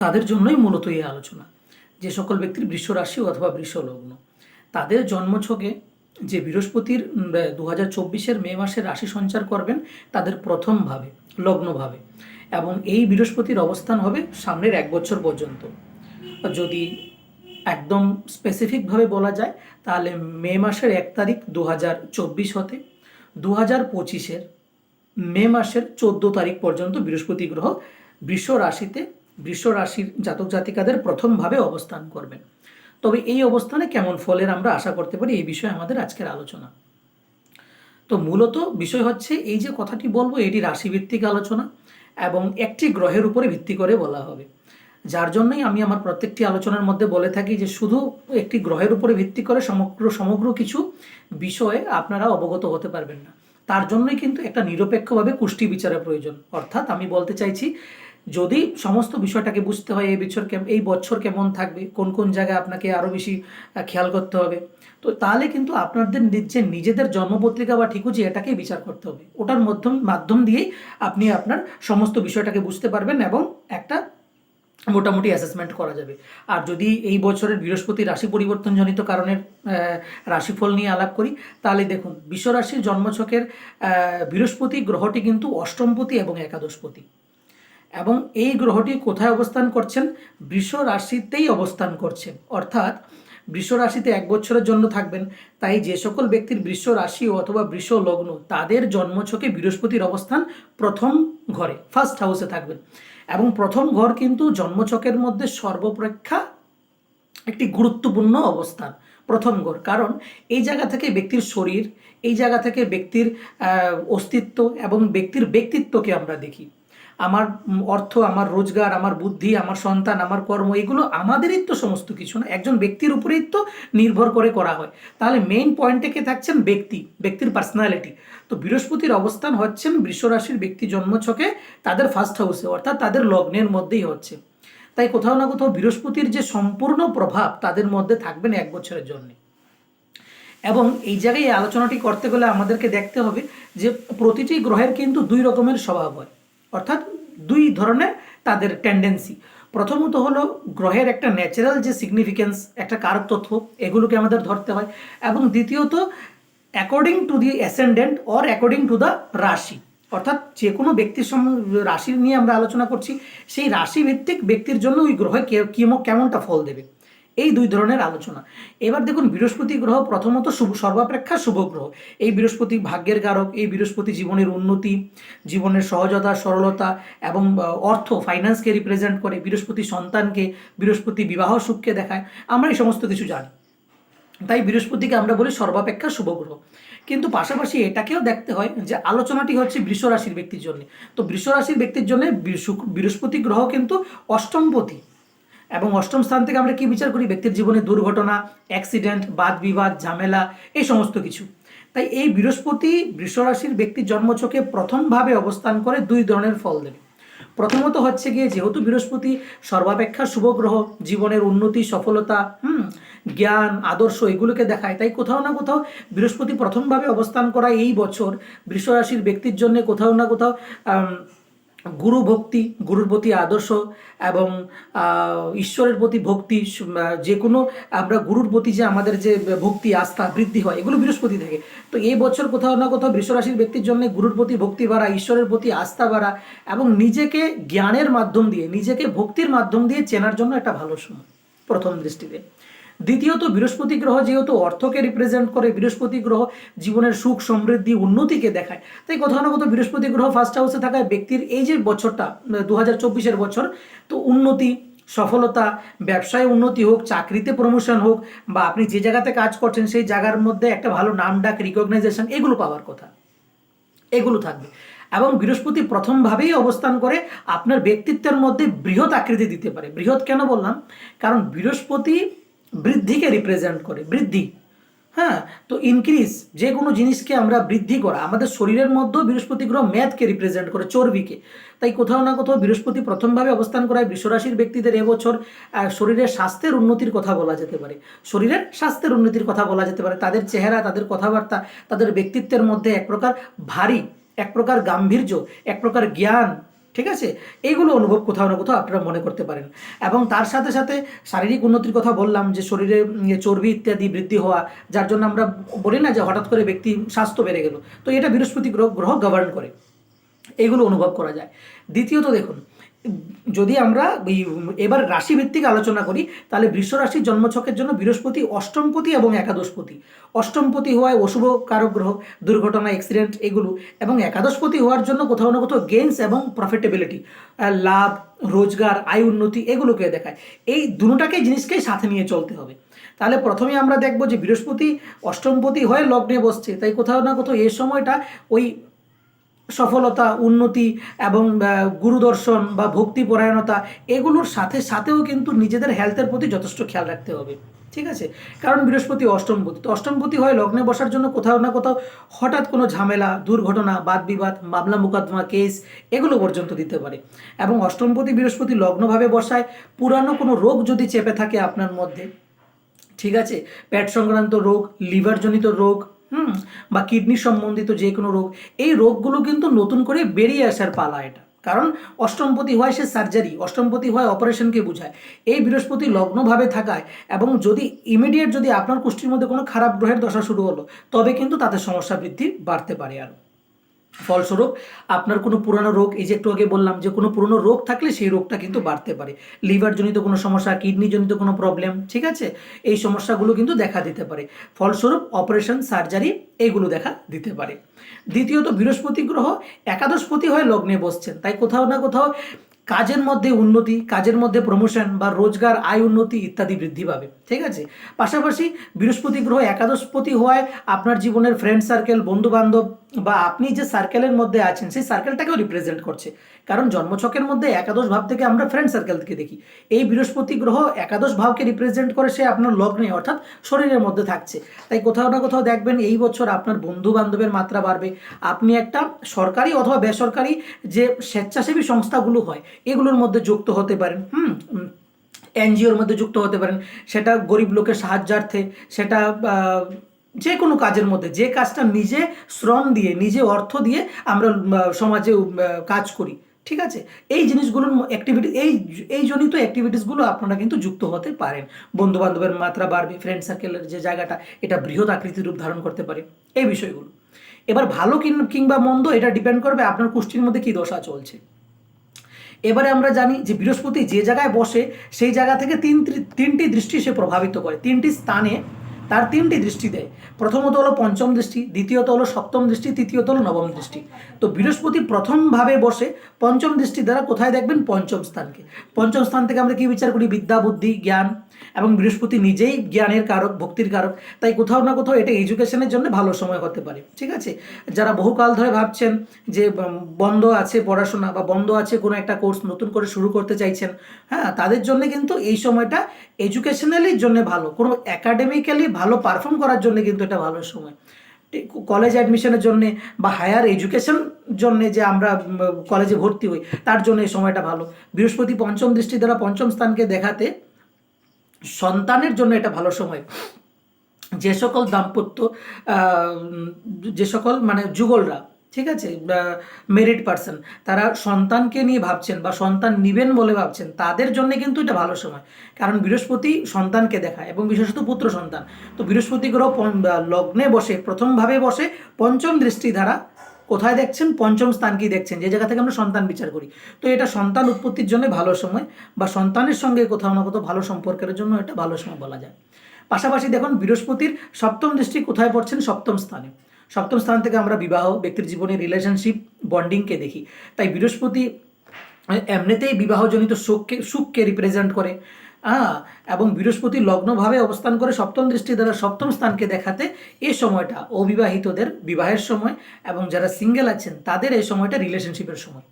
তাদের জন্যই মূলত এই আলোচনা। যে সকল ব্যক্তির বৃষ রাশি অথবা বৃষ লগ্ন, তাদের জন্মছকে যে বৃহস্পতির 2024 মে মাসে রাশি সঞ্চার করবেন তাদের প্রথমভাবে লগ্নভাবে, এবং এই বৃহস্পতির অবস্থান হবে সামনের 1 বছর পর্যন্ত। যদি একদম স্পেসিফিকভাবে বলা যায় তাহলে মে মাসের 1 তারিখ 2024 হতে 2025 মে মাসের 14 তারিখ পর্যন্ত বৃহস্পতি গ্রহ বৃষ রাশিতে, বৃষ রাশির জাতক জাতিকাদের প্রথমভাবে অবস্থান করবেন। তবে এই অবস্থানে কেমন ফলের আমরা আশা করতে পারি, এই বিষয়ে আমাদের আজকের আলোচনা। তো মূলত বিষয় হচ্ছে এই যে কথাটি বলবো এটি রাশিভিত্তিক আলোচনা এবং একটি গ্রহের উপরে ভিত্তি করে বলা হবে, যার জন্যই আমি আমার প্রত্যেকটি আলোচনার মধ্যে বলে থাকি যে শুধু একটি গ্রহের উপরে ভিত্তি করে সমগ্র কিছু বিষয়ে আপনারা অবগত হতে পারবেন না। তার জন্যই কিন্তু একটা নিরপেক্ষভাবে কুষ্টি বিচারের প্রয়োজন। অর্থাৎ আমি বলতে চাইছি, যদি সমস্ত বিষয়টাকে বুঝতে হয় এই বছর কেমন থাকবে, কোন কোন জায়গায় আপনাকে আরও বেশি খেয়াল করতে হবে, তো তাহলে কিন্তু আপনাদের নিজেদের জন্মপত্রিকা বা ঠিকুজি এটাকেই বিচার করতে হবে। ওটার মাধ্যম দিয়েই আপনি আপনার সমস্ত বিষয়টাকে বুঝতে পারবেন এবং একটা মোটামুটি অ্যাসেসমেন্ট করা যাবে। আর যদি এই বছরের বৃহস্পতি রাশি পরিবর্তনজনিত কারণের রাশিফল নিয়ে আলাপ করি, তাহলে দেখুন বৃষ রাশির জন্মছকের বৃহস্পতি গ্রহটি কিন্তু অষ্টমপতি এবং একাদশপতি, এবং এই গ্রহটি কোথায় অবস্থান করছেন? বৃষ রাশিতেই অবস্থান করছেন। অর্থাৎ বৃষ রাশিতে 1 বছরের জন্য থাকবেন। তাই যে সকল ব্যক্তির বৃষ রাশি অথবা বৃষ লগ্ন, তাদের জন্মছকে বৃহস্পতির অবস্থান প্রথম ঘরে, ফার্স্ট হাউসে থাকবেন। এবং প্রথম ঘর কিন্তু জন্মছকের মধ্যে সর্বপ্রেক্ষা একটি গুরুত্বপূর্ণ অবস্থান, প্রথম ঘর। কারণ এই জায়গা থেকে ব্যক্তির শরীর, এই জায়গা থেকে ব্যক্তির অস্তিত্ব এবং ব্যক্তির ব্যক্তিত্বকে আমরা দেখি। আমার অর্থ, আমার রোজগার, আমার বুদ্ধি, আমার সন্তান, আমার কর্ম, এগুলো আমাদেরই তো সমস্ত কিছু না, একজন ব্যক্তির উপরেই তো নির্ভর করে করা হয়। তাহলে মেইন পয়েন্টে কে থাকছেন? ব্যক্তির পার্সোনালিটি। তো বৃহস্পতির অবস্থান হচ্ছেন বৃষ রাশির ব্যক্তি জন্মছকে তাদের ফার্স্ট হাউসে, অর্থাৎ তাদের লগ্নের মধ্যেই হচ্ছে। তাই কোথাও না কোথাও বৃহস্পতির যে সম্পূর্ণ প্রভাব তাদের মধ্যে থাকবেন 1 বছরের জন্য। এবং এই জায়গায় এই আলোচনাটি করতে গেলে আমাদেরকে দেখতে হবে যে প্রতিটি গ্রহের কিন্তু 2 রকমের স্বভাব হয়, অর্থাৎ 2 ধরনের তাদের টেন্ডেন্সি। প্রথমত হলো গ্রহের একটা ন্যাচারাল যে সিগনিফিকেন্স, একটা কারক তত্ত্ব, এগুলোকে আমাদের ধরতে হয়। এবং দ্বিতীয়ত according to the ascendant or according to the রাশি, অর্থাৎ যে কোনো ব্যক্তির রাশি নিয়ে আমরা আলোচনা করছি, সেই রাশিভিত্তিক ব্যক্তির জন্য ওই গ্রহে কেমনটা ফল দেবে, এই 2 ধরনের আলোচনা। এবার দেখুন বৃহস্পতি গ্রহ প্রথমত সর্বাপেক্ষা শুভ গ্রহ। এই বৃহস্পতি ভাগ্যের কারক, এই বৃহস্পতি জীবনের উন্নতি, জীবনের সহজতা, সরলতা এবং অর্থ, ফাইন্যান্সকে রিপ্রেজেন্ট করে। বৃহস্পতি সন্তানকে, বৃহস্পতি বিবাহ সুখকে দেখায়, আমরা এই সমস্ত কিছু জানি। তাই বৃহস্পতিকে আমরা বলি সর্বাপেক্ষা শুভ গ্রহ। কিন্তু পাশাপাশি এটাকেও দেখতে হয় যে আলোচনাটি হচ্ছে বৃষ রাশির ব্যক্তির জন্য। তো বৃষ রাশির ব্যক্তির জন্য বৃহস্পতি গ্রহ কিন্তু অষ্টমপতি, এবং অষ্টম স্থান থেকে আমরা কি বিচার করি? ব্যক্তির জীবনে দুর্ঘটনা, অ্যাক্সিডেন্ট, বাদ বিবাদ, ঝামেলা, এই সমস্ত কিছু। তাই এই বৃহস্পতি বৃষ রাশির ব্যক্তির জন্মছকে প্রথমভাবে অবস্থান করে 2 ধরনের ফল দেবে। প্রথমত হচ্ছে গিয়ে, যেহেতু বৃহস্পতি সর্বাপেক্ষা শুভ গ্রহ, জীবনের উন্নতি, সফলতা, জ্ঞান, আদর্শ, এগুলোকে দেখায়। তাই কোথাও না কোথাও বৃহস্পতি প্রথমভাবে অবস্থান করা এই বছর বৃষ রাশির ব্যক্তির জন্য কোথাও না কোথাও গুরু ভক্তি, গুরুর প্রতি আদর্শ এবং ঈশ্বরের প্রতি ভক্তি, যে কোনো আমরা গুরুর প্রতি যে আমাদের যে ভক্তি, আস্থা বৃদ্ধি হয়, এগুলো বৃহস্পতি থেকে। তো এই বছর কোথাও না কোথাও বৃষ রাশির ব্যক্তির জন্য গুরুর প্রতি ভক্তি বাড়া, ঈশ্বরের প্রতি আস্থা বাড়া এবং নিজেকে জ্ঞানের মাধ্যম দিয়ে, নিজেকে ভক্তির মাধ্যম দিয়ে চেনার জন্য একটা ভালো সময় প্রথম দৃষ্টিতে। দ্বিতীয়ত বৃহস্পতি গ্রহ যেহেতু অর্থকে রিপ্রেজেন্ট করে, বৃহস্পতি গ্রহ জীবনের সুখ, সমৃদ্ধি, উন্নতিকে দেখায়। তাই কোথাও না কোথাও বৃহস্পতি গ্রহ ফার্স্ট হাউসে থাকায় ব্যক্তির এই যে বছরটা 2024 বছর, তো উন্নতি, সফলতা, ব্যবসায় উন্নতি হোক, চাকরিতে প্রমোশন হোক, বা আপনি যে জায়গাতে কাজ করছেন সেই জায়গার মধ্যে একটা ভালো নাম ডাক, রিকগনাইজেশন, এগুলো পাওয়ার কথা, এগুলো থাকবে। এবং বৃহস্পতি প্রথমভাবেই অবস্থান করে আপনার ব্যক্তিত্বের মধ্যে বৃহৎ আকৃতি দিতে পারে। বৃহৎ কেন বললাম? কারণ বৃহস্পতি বৃদ্ধিকে রিপ্রেজেন্ট করে, বৃদ্ধি। হ্যাঁ, তো ইনক্রিজ, যে কোনো জিনিসকে আমরা বৃদ্ধি করা, আমাদের শরীরের মধ্যেও বৃহস্পতি গ্রহ ম্যাথকে রিপ্রেজেন্ট করে, চর্বিকে। তাই কোথাও না কোথাও বৃহস্পতি প্রথমভাবে অবস্থান করায় বৃষরাশির ব্যক্তিদের এবছর শরীরের স্বাস্থ্যের উন্নতির কথা বলা যেতে পারে, শরীরের স্বাস্থ্যের উন্নতির কথা বলা যেতে পারে। তাদের চেহারা, তাদের কথাবার্তা, তাদের ব্যক্তিত্বের মধ্যে এক প্রকার ভারী, এক প্রকার গাম্ভীর্য, এক প্রকার জ্ঞান, ঠিক আছে, এইগুলো অনুভব কোথাও না কোথাও আপনারা মনে করতে পারেন। এবং তার সাথে সাথে শারীরিক উন্নতির কথা বললাম, যে শরীরে চর্বি ইত্যাদি বৃদ্ধি হওয়া, যার জন্য আমরা বলি না যে হঠাৎ করে ব্যক্তি স্বাস্থ্য বেড়ে গেল, তো এটা বৃহস্পতি গ্রহ গভর্ন করে, এইগুলো অনুভব করা যায়। দ্বিতীয়ত দেখুন, যদি আমরা এবার রাশিভিত্তিক আলোচনা করি, তাহলে বৃষ রাশির জন্মছকের জন্য বৃহস্পতি অষ্টমপতি এবং একাদশপতি। অষ্টমপতি হওয়ায় অশুভ কারক গ্রহ, দুর্ঘটনা, অ্যাক্সিডেন্ট এগুলো, এবং একাদশপতি হওয়ার জন্য কোথাও না কোথাও গেইনস এবং প্রফিটেবিলিটি, লাভ, রোজগার, আয় উন্নতি, এগুলোকে দেখায়। এই দুটাকে জিনিসকেই সাথে নিয়ে চলতে হবে। তাহলে প্রথমে আমরা দেখব যে বৃহস্পতি অষ্টমপতি হয়ে লগ্নে বসছে, তাই কোথাও না কোথাও এই সময়টা ওই সফলতা, উন্নতি এবং গুরুদর্শন বা ভক্তিপরায়ণতা, এগুলোর সাথে সাথেও কিন্তু নিজেদের হেলথের প্রতি যথেষ্ট খেয়াল রাখতে হবে। ঠিক আছে, কারণ বৃহস্পতি অষ্টমপতি, তো অষ্টমপতি হয় লগ্নে বসার জন্য কোথাও না কোথাও হঠাৎ কোনো ঝামেলা, দুর্ঘটনা, বাদ বিবাদ, মামলা মোকদ্দমা, কেস, এগুলো পর্যন্ত দিতে পারে। এবং অষ্টমপতি বৃহস্পতি লগ্নভাবে বসায় পুরানো কোনো রোগ যদি চেপে থাকে আপনার মধ্যে, ঠিক আছে, পেট সংক্রান্ত রোগ, লিভারজনিত রোগ, বা কিডনি সম্বন্ধিত যে কোনো রোগ, এই রোগগুলো কিন্তু নতুন করে বেরিয়ে আসার পালা এটা। কারণ অষ্টমপতি হয় সে সার্জারি, অষ্টমপতি হয় অপারেশনকে বোঝায়। এই বৃহস্পতি লগ্নভাবে থাকায়, এবং যদি ইমিডিয়েট যদি আপনার কুষ্ঠির মধ্যে কোনো খারাপ গ্রহের দশা শুরু হলো, তবে কিন্তু তাতে সমস্যা বৃদ্ধি বাড়তে পারে আরও। ফলস্বরূপ আপনার কোনো পুরনো রোগ, এই যে একটু আগে বললাম যে কোনো পুরনো রোগ থাকলে সেই রোগটা কিন্তু বাড়তে পারে। লিভারজনিত কোনো সমস্যা, কিডনিজনিত কোনো প্রবলেম, ঠিক আছে, এই সমস্যাগুলো কিন্তু দেখা দিতে পারে। ফলস্বরূপ অপারেশন, সার্জারি, এইগুলো দেখা দিতে পারে। দ্বিতীয়ত, বৃহস্পতি গ্রহ একাদশপতি হয়ে লগ্নে বসছেন, তাই কোথাও না কোথাও কাজের মধ্যে উন্নতি, কাজের মধ্যে প্রমোশন বা রোজগার, আয় উন্নতি ইত্যাদি বৃদ্ধি পাবে। ঠিক আছে, পাশাপাশি বৃহস্পতি গ্রহ একাদশপতি হওয়ায় আপনার জীবনের ফ্রেন্ড সার্কেল, বন্ধু বান্ধব, বা আপনি যে সার্কেলের মধ্যে আছেন সেই সার্কেলটাকেও রিপ্রেজেন্ট করছে। কারণ জন্মছকের মধ্যে একাদশ ভাব থেকে আমরা ফ্রেন্ড সার্কেলকে দেখি, এই বৃহস্পতি গ্রহ একাদশ ভাবকে রিপ্রেজেন্ট করে, সে আপনার লগ্নে অর্থাৎ শরীরের মধ্যে থাকছে। তাই কোথাও না কোথাও দেখবেন এই বছর আপনার বন্ধু বান্ধবের মাত্রা বাড়বে। আপনি একটা সরকারি অথবা বেসরকারি যে স্বেচ্ছাসেবী সংস্থাগুলো হয়, এগুলোর মধ্যে যুক্ত হতে পারেন। এনজিওর মধ্যে যুক্ত হতে পারেন, সেটা গরিব লোকের সাহায্যার্থে, সেটা যে কোনো কাজের মধ্যে, যে কাজটা নিজে শ্রম দিয়ে, নিজে অর্থ দিয়ে আমরা সমাজে কাজ করি। ঠিক আছে, এই জিনিসগুলোর অ্যাক্টিভিটি, এই জনিত অ্যাক্টিভিটিসগুলো আপনারা কিন্তু যুক্ত হতে পারেন। বন্ধু বান্ধবের মাত্রা বাড়বে, ফ্রেন্ড সার্কেলের যে জায়গাটা, এটা বৃহৎ আকৃতির রূপ ধারণ করতে পারে, এই বিষয়গুলো। এবার ভালো কিংবা মন্দ, এটা ডিপেন্ড করবে আপনার কুষ্ঠির মধ্যে কী দশা চলছে। এবারে আমরা জানি যে বৃহস্পতি যে জায়গায় বসে, সেই জায়গা থেকে তিনটি দৃষ্টি সে প্রভাবিত করে, তিনটি স্থানে তার তিনটি দৃষ্টি দেয়। প্রথমত হলো পঞ্চম দৃষ্টি, দ্বিতীয়ত হলো সপ্তম দৃষ্টি, তৃতীয়ত হলো নবম দৃষ্টি। তো বৃহস্পতি প্রথমভাবে বসে পঞ্চম দৃষ্টি দ্বারা কোথায় দেখবেন? পঞ্চম স্থানকে। পঞ্চম স্থান থেকে আমরা কি বিচার করি? বিদ্যা, বুদ্ধি, জ্ঞান, এবং বৃহস্পতি নিজেই জ্ঞানের কারক, ভক্তির কারক। তাই কোথাও না কোথাও এটা এডুকেশনের জন্য ভালো সময় হতে পারে। ঠিক আছে, যারা বহুকাল ধরে ভাবছেন যে বন্ধ আছে পড়াশোনা, বা বন্ধ আছে কোনো একটা কোর্স নতুন করে শুরু করতে চাইছেন, হ্যাঁ, তাদের জন্য কিন্তু এই সময়টা এডুকেশনালির জন্য ভালো, কোনো একাডেমিক্যালি ভালো পারফর্ম করার জন্য কিন্তু এটা ভালো সময়। কলেজ অ্যাডমিশনের জন্যে বা হায়ার এডুকেশন জন্যে, যে আমরা কলেজে ভর্তি হই, তার জন্য এই সময়টা ভালো। বৃহস্পতি পঞ্চম দৃষ্টি দ্বারা পঞ্চম স্থানকে দেখাতে সন্তানের জন্য এটা ভালো সময়। যে সকল দাম্পত্য, যে সকল মানে যুগলরা, ঠিক আছে, মেরিড পারসন, তারা সন্তানকে নিয়ে ভাবছেন বা সন্তান নিবেন বলে ভাবছেন, তাদের জন্য কিন্তু এটা ভালো সময়। কারণ বৃহস্পতি সন্তানকে দেখায়, এবং বিশেষত পুত্র সন্তান। তো বৃহস্পতি গ্রহ লগ্নে বসে, প্রথমভাবে বসে পঞ্চম দৃষ্টি দ্বারা কোথায় দেখছেন? পঞ্চম স্থানকেই দেখছেন, যে জায়গা থেকে আমরা সন্তান বিচার করি। তো এটা সন্তান উৎপত্তির জন্য ভালো সময়, বা সন্তানের সঙ্গে কোথাও না কোথাও ভালো সম্পর্কের জন্য এটা ভালো সময় বলা যায়। পাশাপাশি দেখুন, বৃহস্পতির সপ্তম দৃষ্টি কোথায় পড়ছেন? সপ্তম স্থানে। সপ্তম স্থান থেকে আমরা বিবাহ, ব্যক্তির জীবনে রিলেশনশিপ, বন্ডিংকে দেখি। তাই বৃহস্পতি এমনিতেই বিবাহজনিত সুখকে রিপ্রেজেন্ট করে, এবং বৃহস্পতি লগ্নভাবে অবস্থান করে সপ্তম দৃষ্টি দ্বারা সপ্তম স্থানকে দেখাতে এই সময়টা অবিবাহিতদের বিবাহের সময়, এবং যারা সিঙ্গেল আছেন তাদের এই সময়টা রিলেশনশিপের সময়।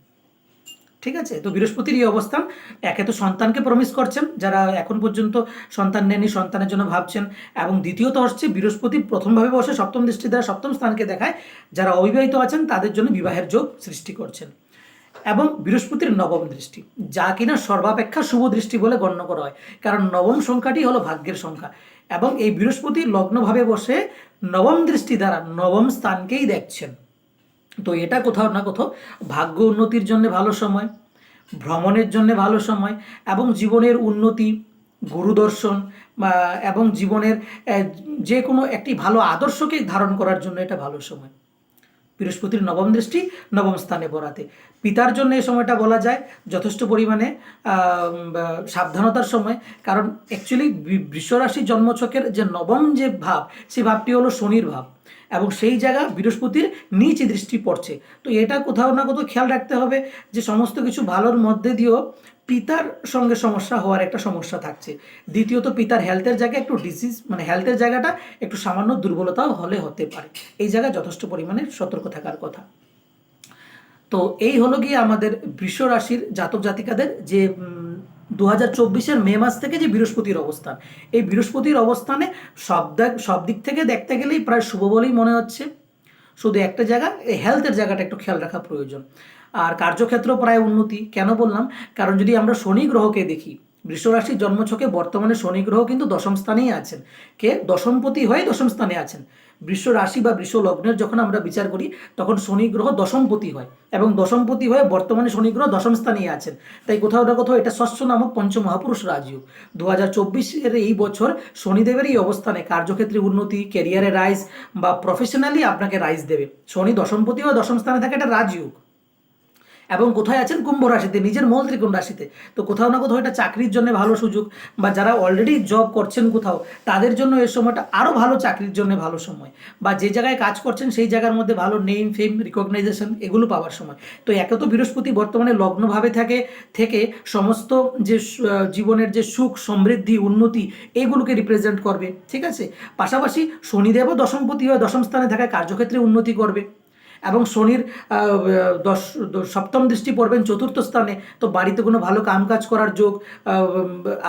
ঠিক আছে, তো বৃহস্পতির এই অবস্থান, একে তো সন্তানকে প্রমিস করছেন, যারা এখন পর্যন্ত সন্তান নেননি, সন্তানের জন্য ভাবছেন, এবং দ্বিতীয়ত হচ্ছে বৃহস্পতি প্রথমভাবে বসে সপ্তম দৃষ্টি দ্বারা সপ্তম স্থানকে দেখায়, যারা অবিবাহিত আছেন তাদের জন্য বিবাহের যোগ সৃষ্টি করছেন। এবং বৃহস্পতির নবম দৃষ্টি, যা কিনা সর্বাপেক্ষা শুভ দৃষ্টি বলে গণ্য করা হয়, কারণ নবম সংখ্যাটি হলো ভাগ্যের সংখ্যা, এবং এই বৃহস্পতি লগ্নভাবে বসে নবম দৃষ্টি দ্বারা নবম স্থানকেই দেখছেন। তো এটা কোথাও না কোথাও ভাগ্য উন্নতির জন্য ভালো সময়, ভ্রমণের জন্য ভালো সময়, এবং জীবনের উন্নতি, গুরুদর্শন এবং জীবনের যে কোনো একটি ভালো আদর্শকে ধারণ করার জন্য এটা ভালো সময়। বৃহস্পতির নবম দৃষ্টি নবম স্থানে পড়াতে পিতার জন্য এই সময়টা বলা যায় যথেষ্ট পরিমাণে সাবধানতার সময়। কারণ অ্যাকচুয়ালি বৃষরাশি জন্মছকের যে নবম যে ভাব, সেই ভাবটি হলো শনির ভাব, এবং সেই জায়গা বৃহস্পতির নিচে দৃষ্টি পড়ছে। তো এটা কোথাও না কোথাও খেয়াল রাখতে হবে যে সমস্ত কিছু ভালোর মধ্যে দিয়েও পিতার সঙ্গে সমস্যা হওয়ার একটা সমস্যা থাকছে। দ্বিতীয়ত পিতার হেলথের জায়গায় একটু ডিজিজ, মানে হেলথের জায়গাটা একটু সামান্য দুর্বলতাও হলে হতে পারে। এই জায়গায় যথেষ্ট পরিমাণে সতর্ক থাকার কথা। তো এই হলো গিয়ে আমাদের বৃষ রাশির জাতক জাতিকাদের যে 2024-এর মে মাস থেকে যে বৃহস্পতির অবস্থান, এই বৃহস্পতির অবস্থানে সব দিক থেকে দেখতে গেলেই প্রায় শুভ বলেই মনে হচ্ছে। শুধু একটা জায়গা, এই হেলথের জায়গাটা একটু খেয়াল রাখা প্রয়োজন। আর কার্যক্ষেত্র প্রায় উন্নতি। কেন বললাম? কারণ যদি আমরা শনি গ্রহকে দেখি, বৃষরাশির জন্মছকে বর্তমানে শনি গ্রহ কিন্তু দশম স্থানেই আছেন। কে দশমপতি হয়ে দশম স্থানে আছেন। বৃষ রাশি বা বৃষ লগ্নের যখন আমরা বিচার করি, তখন শনি গ্রহ দশমপতি হয়, এবং দশমপতি হয়ে বর্তমানে শনি গ্রহ দশম স্থানেই আছেন। তাই কোথাও না কোথাও এটা ষষ্ঠ নামক পঞ্চমহাপুরুষ রাজযোগ। 2024-এর এই বছর শনিদেবের এই অবস্থানে কার্যক্ষেত্রে উন্নতি, ক্যারিয়ারে রাইজ বা প্রফেশনালি আপনাকে রাইজ দেবে। শনি দশমপতি হয়ে দশম স্থানে থাকে, এটা রাজযোগ। এবং কোথায় আছেন? কুম্ভ রাশিতে, নিজের মূল ত্রিকোণ রাশিতে। তো কোথাও না কোথাও এটা চাকরির জন্য ভালো সুযোগ, বা যারা অলরেডি জব করছেন কোথাও, তাদের জন্য এই সময়টা আরও ভালো, চাকরির জন্য ভালো সময়, বা যে জায়গায় কাজ করছেন সেই জায়গার মধ্যে ভালো নেম, ফেম, রিকগনাইজেশন এগুলো পাওয়ার সময়। তো একে তো বৃহস্পতি বর্তমানে লগ্নভাবে থেকে সমস্ত যে জীবনের যে সুখ, সমৃদ্ধি, উন্নতি এগুলোকে রিপ্রেজেন্ট করবে, ঠিক আছে। পাশাপাশি শনিদেবও দশমপতি হয়ে দশম স্থানে থাকায় কার্যক্ষেত্রে উন্নতি করবে, এবং শনির সপ্তম দৃষ্টি পড়বেন চতুর্থ স্থানে। তো বাড়িতে কোনো ভালো কাম কাজ করার যোগ,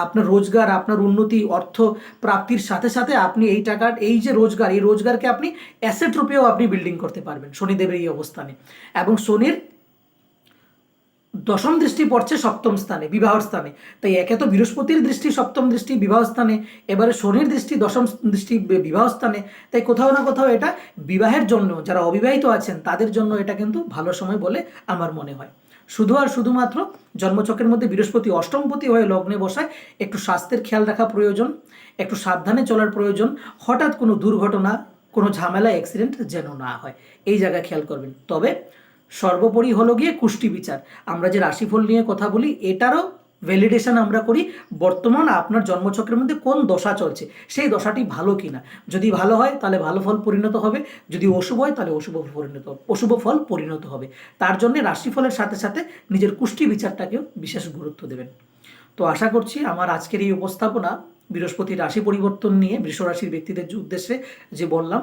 আপনার রোজগার, আপনার উন্নতি, অর্থ প্রাপ্তির সাথে সাথে আপনি এই টাকার এই যে রোজগার, এই রোজগারকে আপনি অ্যাসেট রূপেও আপনি বিল্ডিং করতে পারবেন শনিদেবের এই অবস্থানে। এবং শনির দশম দৃষ্টি পড়ছে সপ্তম স্থানে, বিবাহর স্থানে। তাই একে তো বৃহস্পতির দৃষ্টি সপ্তম দৃষ্টি বিবাহ স্থানে, এবারে শনির দৃষ্টি দশম দৃষ্টি বিবাহ স্থানে। তাই কোথাও না কোথাও এটা বিবাহের জন্য, যারা অবিবাহিত আছেন তাদের জন্য এটা কিন্তু ভালো সময় বলে আমার মনে হয়। শুধু আর শুধুমাত্র জন্মচক্রের মধ্যে বৃহস্পতি অষ্টমপতি হয়ে লগ্নে বসায় একটু স্বাস্থ্যের খেয়াল রাখা প্রয়োজন, একটু সাবধানে চলার প্রয়োজন। হঠাৎ কোনো দুর্ঘটনা, কোনো ঝামেলা, অ্যাক্সিডেন্ট যেন না হয়, এই জায়গায় খেয়াল করবেন। তবে সর্বোপরি হলো গিয়ে কুষ্টি বিচার। আমরা যে রাশিফল নিয়ে কথা বলি, এটারও ভ্যালিডেশন আমরা করি বর্তমান আপনার জন্মচক্রের মধ্যে কোন দশা চলছে, সেই দশাটি ভালো কিনা। যদি ভালো হয় তাহলে ভালো ফল পরিণত হবে, যদি অশুভ হয় তাহলে অশুভ ফল পরিণত হবে। তার জন্য রাশিফলের সাথে সাথে নিজের কুষ্টি বিচারটাকেও বিশেষ গুরুত্ব দেবেন। তো আশা করছি আমার আজকের এই উপস্থাপনা বৃহস্পতির রাশি পরিবর্তন নিয়ে বৃষ রাশির ব্যক্তিদের উদ্দেশ্যে যে বললাম,